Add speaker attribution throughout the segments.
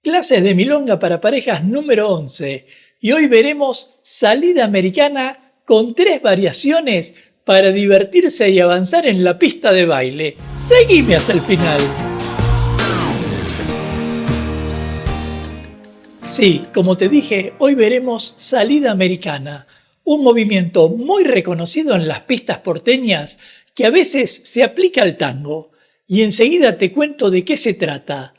Speaker 1: Clases de milonga para parejas número 11 y hoy veremos salida americana con 3 variaciones para divertirse y avanzar en la pista de baile. Seguime hasta el final. Sí, como te dije, hoy veremos salida americana, un movimiento muy reconocido en las pistas porteñas que a veces se aplica al tango, y enseguida te cuento de qué se trata.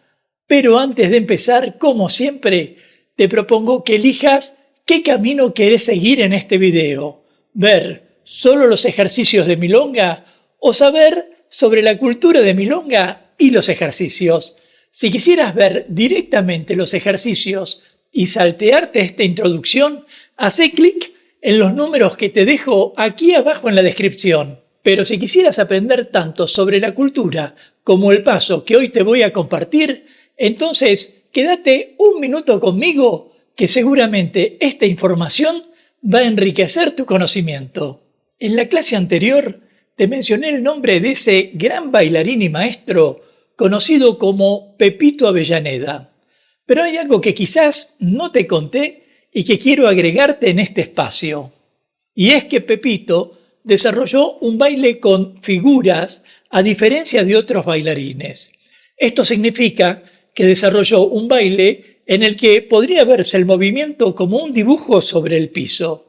Speaker 1: Pero antes de empezar, como siempre, te propongo que elijas qué camino querés seguir en este video. Ver solo los ejercicios de milonga o saber sobre la cultura de milonga y los ejercicios. Si quisieras ver directamente los ejercicios y saltearte esta introducción, hacé clic en los números que te dejo aquí abajo en la descripción. Pero si quisieras aprender tanto sobre la cultura como el paso que hoy te voy a compartir, entonces quédate un minuto conmigo que seguramente esta información va a enriquecer tu conocimiento. En la clase anterior te mencioné el nombre de ese gran bailarín y maestro conocido como Pepito Avellaneda. Pero hay algo que quizás no te conté y que quiero agregarte en este espacio. Y es que Pepito desarrolló un baile con figuras a diferencia de otros bailarines. Esto significa que desarrolló un baile en el que podría verse el movimiento como un dibujo sobre el piso.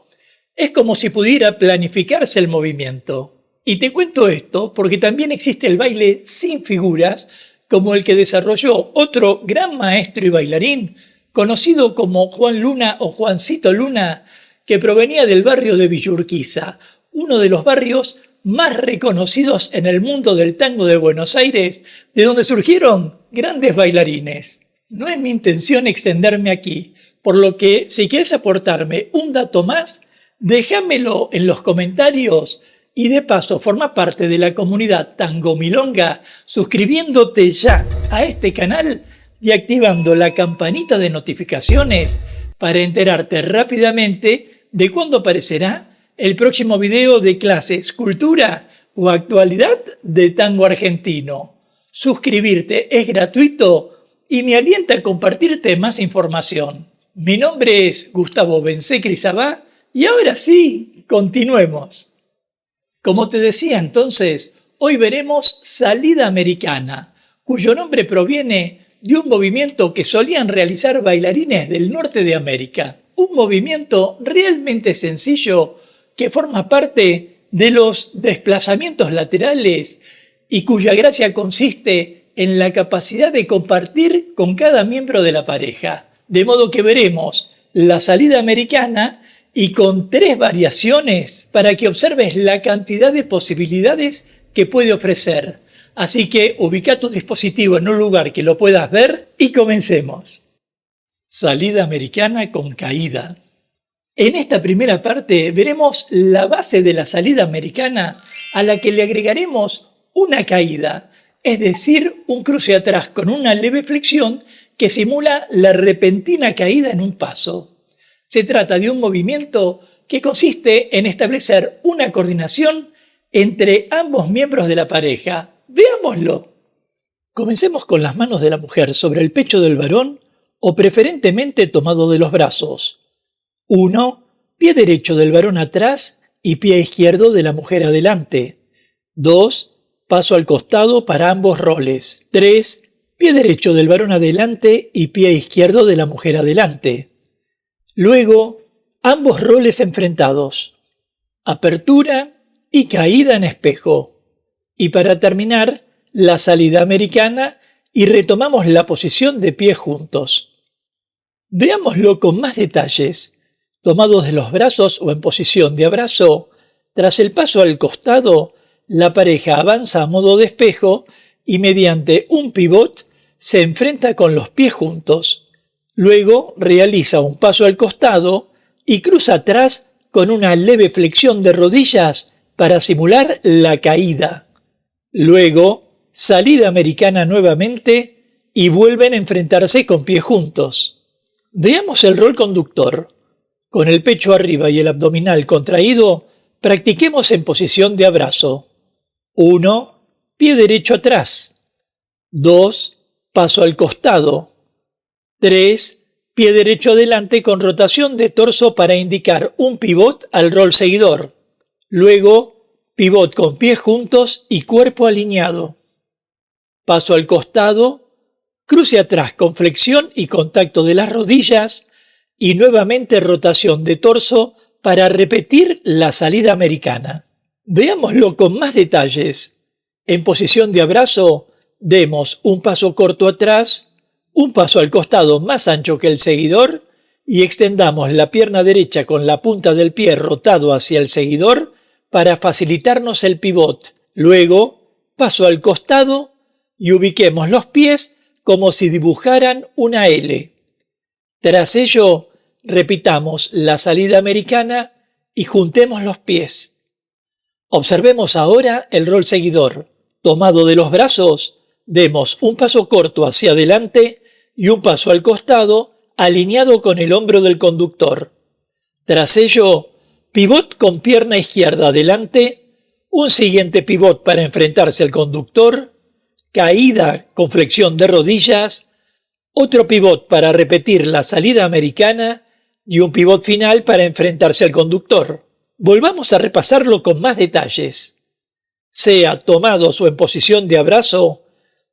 Speaker 1: Es como si pudiera planificarse el movimiento. Y te cuento esto porque también existe el baile sin figuras, como el que desarrolló otro gran maestro y bailarín, conocido como Juan Luna o Juancito Luna, que provenía del barrio de Villa Urquiza, uno de los barrios más reconocidos en el mundo del tango de Buenos Aires, de donde surgieron grandes bailarines. No es mi intención extenderme aquí, por lo que si quieres aportarme un dato más, déjamelo en los comentarios y de paso forma parte de la comunidad Tango Milonga suscribiéndote ya a este canal y activando la campanita de notificaciones para enterarte rápidamente de cuándo aparecerá el próximo video de clases, cultura o actualidad de tango argentino. Suscribirte es gratuito y me alienta a compartirte más información. Mi nombre es Gustavo Bencé-Crisabá y ahora sí, continuemos. Como te decía entonces, hoy veremos salida americana, cuyo nombre proviene de un movimiento que solían realizar bailarines del norte de América. Un movimiento realmente sencillo que forma parte de los desplazamientos laterales y cuya gracia consiste en la capacidad de compartir con cada miembro de la pareja. De modo que veremos la salida americana y con 3 variaciones para que observes la cantidad de posibilidades que puede ofrecer. Así que ubica tu dispositivo en un lugar que lo puedas ver y comencemos. Salida americana con caída. En esta primera parte veremos la base de la salida americana a la que le agregaremos una caída, es decir, un cruce atrás con una leve flexión que simula la repentina caída en un paso. Se trata de un movimiento que consiste en establecer una coordinación entre ambos miembros de la pareja. Veámoslo. Comencemos con las manos de la mujer sobre el pecho del varón o preferentemente tomado de los brazos. 1. Pie derecho del varón atrás y pie izquierdo de la mujer adelante. 2. Paso al costado para ambos roles. 3. Pie derecho del varón adelante y pie izquierdo de la mujer adelante. Luego, ambos roles enfrentados. Apertura y caída en espejo. Y para terminar, la salida americana y retomamos la posición de pie juntos. Veámoslo con más detalles. Tomados de los brazos o en posición de abrazo, tras el paso al costado, la pareja avanza a modo de espejo y mediante un pivot se enfrenta con los pies juntos. Luego realiza un paso al costado y cruza atrás con una leve flexión de rodillas para simular la caída. Luego, salida americana nuevamente y vuelven a enfrentarse con pies juntos. Veamos el rol conductor. Con el pecho arriba y el abdominal contraído, practiquemos en posición de abrazo. 1. Pie derecho atrás. 2. Paso al costado. 3. Pie derecho adelante con rotación de torso para indicar un pivot al rol seguidor. Luego, pivot con pies juntos y cuerpo alineado. Paso al costado, cruce atrás con flexión y contacto de las rodillas y nuevamente rotación de torso para repetir la salida americana. Veámoslo con más detalles. En posición de abrazo, demos un paso corto atrás, un paso al costado más ancho que el seguidor y extendamos la pierna derecha con la punta del pie rotado hacia el seguidor para facilitarnos el pivot. Luego, paso al costado y ubiquemos los pies como si dibujaran una L. Tras ello, repitamos la salida americana y juntemos los pies. Observemos ahora el rol seguidor. Tomado de los brazos, demos un paso corto hacia adelante y un paso al costado alineado con el hombro del conductor. Tras ello, pivot con pierna izquierda adelante, un siguiente pivot para enfrentarse al conductor, caída con flexión de rodillas, otro pivot para repetir la salida americana y un pivot final para enfrentarse al conductor. Volvamos a repasarlo con más detalles. Sea tomados o en posición de abrazo,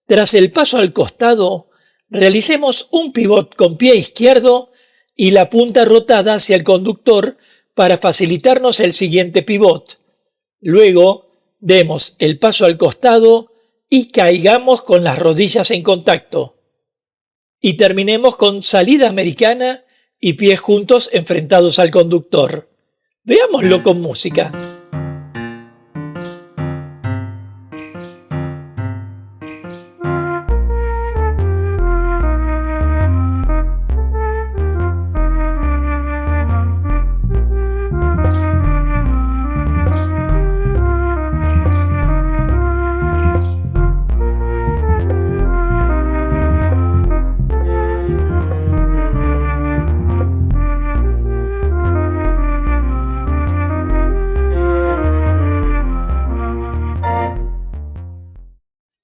Speaker 1: tras el paso al costado, realicemos un pivot con pie izquierdo y la punta rotada hacia el conductor para facilitarnos el siguiente pivot. Luego, demos el paso al costado y caigamos con las rodillas en contacto. Y terminemos con salida americana y pies juntos enfrentados al conductor. Veámoslo con música.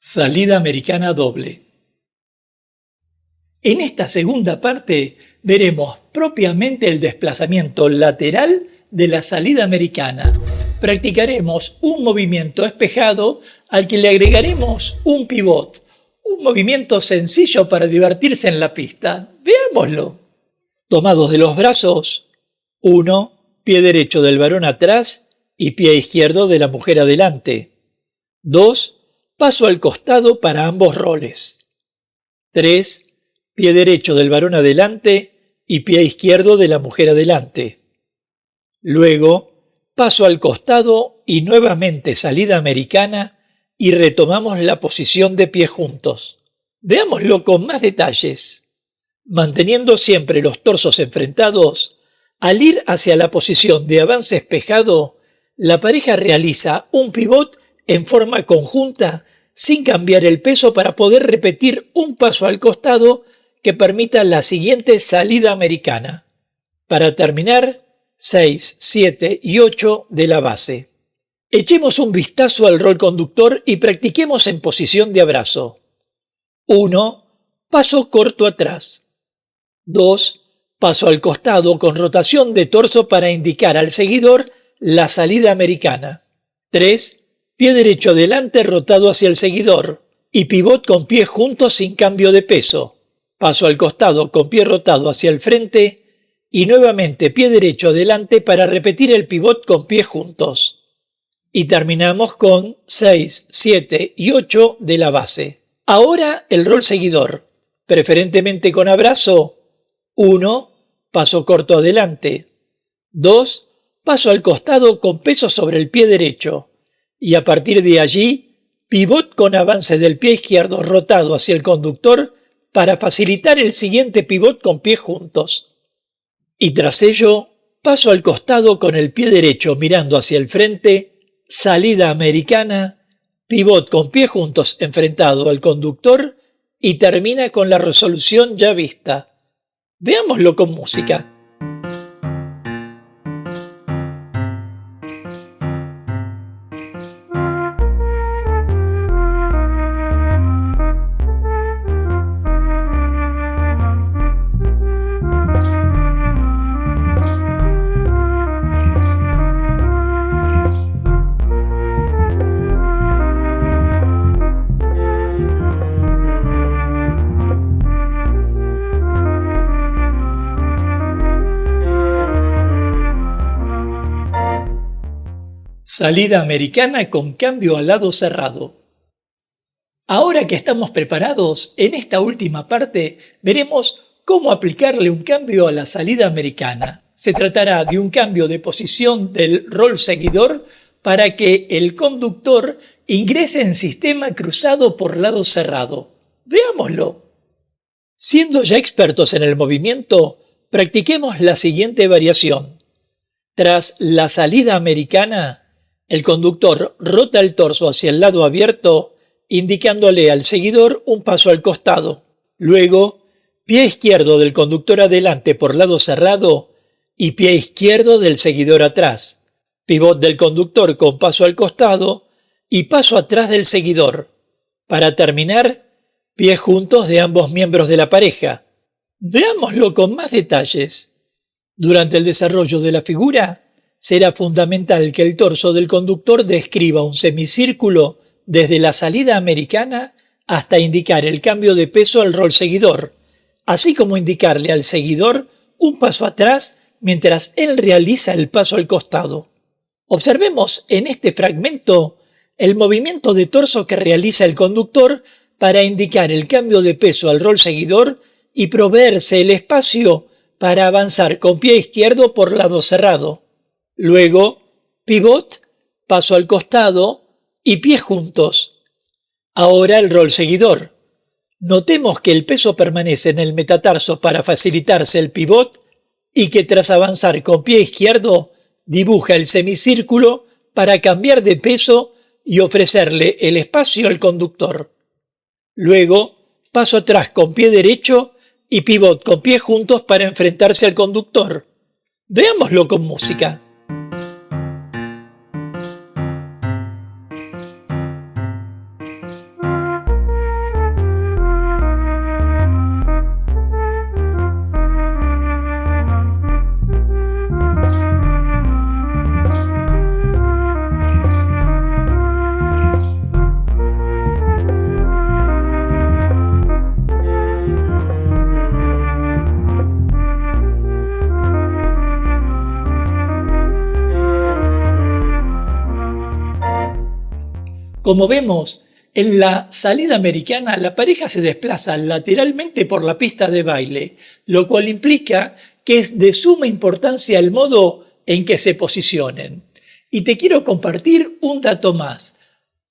Speaker 1: Salida americana doble. En esta segunda parte veremos propiamente el desplazamiento lateral de la salida americana. Practicaremos un movimiento espejado al que le agregaremos un pivot, un movimiento sencillo para divertirse en la pista. Veámoslo. Tomados de los brazos, 1. Pie derecho del varón atrás y pie izquierdo de la mujer adelante. 2. Paso al costado para ambos roles. 3. Pie derecho del varón adelante y pie izquierdo de la mujer adelante. Luego, paso al costado y nuevamente salida americana y retomamos la posición de pie juntos. Veámoslo con más detalles. Manteniendo siempre los torsos enfrentados, al ir hacia la posición de avance espejado, la pareja realiza un pivot en forma conjunta sin cambiar el peso para poder repetir un paso al costado que permita la siguiente salida americana. Para terminar, 6, 7 y 8 de la base. Echemos un vistazo al rol conductor y practiquemos en posición de abrazo. 1. Paso corto atrás. 2. Paso al costado con rotación de torso para indicar al seguidor la salida americana. 3. Pie derecho adelante rotado hacia el seguidor y pivot con pies juntos sin cambio de peso. Paso al costado con pie rotado hacia el frente y nuevamente pie derecho adelante para repetir el pivot con pies juntos. Y terminamos con 6, 7 y 8 de la base. Ahora el rol seguidor, preferentemente con abrazo. 1. Paso corto adelante. 2. Paso al costado con peso sobre el pie derecho. Y a partir de allí, pivot con avance del pie izquierdo rotado hacia el conductor para facilitar el siguiente pivot con pies juntos. Y tras ello, paso al costado con el pie derecho mirando hacia el frente, salida americana, pivot con pies juntos enfrentado al conductor y termina con la resolución ya vista. Veámoslo con música. Salida americana con cambio al lado cerrado. Ahora que estamos preparados, en esta última parte veremos cómo aplicarle un cambio a la salida americana. Se tratará de un cambio de posición del rol seguidor para que el conductor ingrese en sistema cruzado por lado cerrado. Veámoslo. Siendo ya expertos en el movimiento, practiquemos la siguiente variación. Tras la salida americana, el conductor rota el torso hacia el lado abierto, indicándole al seguidor un paso al costado. Luego, pie izquierdo del conductor adelante por lado cerrado y pie izquierdo del seguidor atrás. Pivot del conductor con paso al costado y paso atrás del seguidor. Para terminar, pies juntos de ambos miembros de la pareja. Veámoslo con más detalles. Durante el desarrollo de la figura, será fundamental que el torso del conductor describa un semicírculo desde la salida americana hasta indicar el cambio de peso al rol seguidor, así como indicarle al seguidor un paso atrás mientras él realiza el paso al costado. Observemos en este fragmento el movimiento de torso que realiza el conductor para indicar el cambio de peso al rol seguidor y proveerse el espacio para avanzar con pie izquierdo por lado cerrado. Luego, pivot, paso al costado y pies juntos. Ahora el rol seguidor. Notemos que el peso permanece en el metatarso para facilitarse el pivot y que tras avanzar con pie izquierdo dibuja el semicírculo para cambiar de peso y ofrecerle el espacio al conductor. Luego, paso atrás con pie derecho y pivot con pies juntos para enfrentarse al conductor. Veámoslo con música. Como vemos, en la salida americana la pareja se desplaza lateralmente por la pista de baile, lo cual implica que es de suma importancia el modo en que se posicionen. Y te quiero compartir un dato más,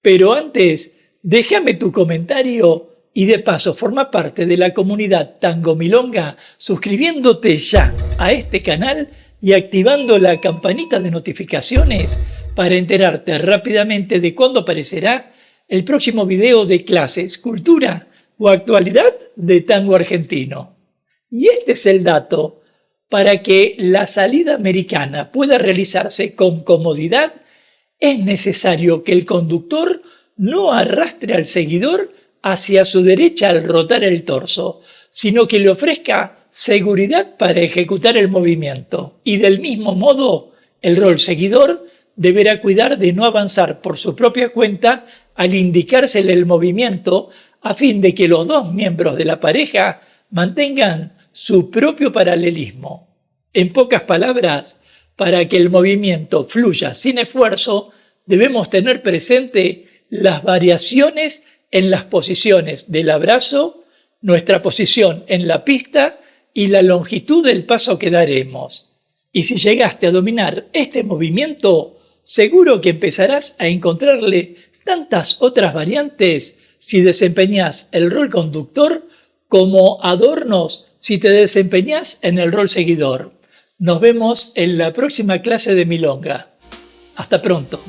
Speaker 1: pero antes déjame tu comentario y de paso forma parte de la comunidad Tango Milonga suscribiéndote ya a este canal y activando la campanita de notificaciones para enterarte rápidamente de cuándo aparecerá el próximo video de clases, cultura o actualidad de tango argentino. Y este es el dato: para que la salida americana pueda realizarse con comodidad, es necesario que el conductor no arrastre al seguidor hacia su derecha al rotar el torso, sino que le ofrezca seguridad para ejecutar el movimiento. Y del mismo modo, el rol seguidor deberá cuidar de no avanzar por su propia cuenta al indicársele el movimiento a fin de que los dos miembros de la pareja mantengan su propio paralelismo. En pocas palabras, para que el movimiento fluya sin esfuerzo, debemos tener presente las variaciones en las posiciones del abrazo, nuestra posición en la pista y la longitud del paso que daremos. Y si llegaste a dominar este movimiento, seguro que empezarás a encontrarle tantas otras variantes si desempeñas el rol conductor como adornos si te desempeñas en el rol seguidor. Nos vemos en la próxima clase de Milonga. Hasta pronto.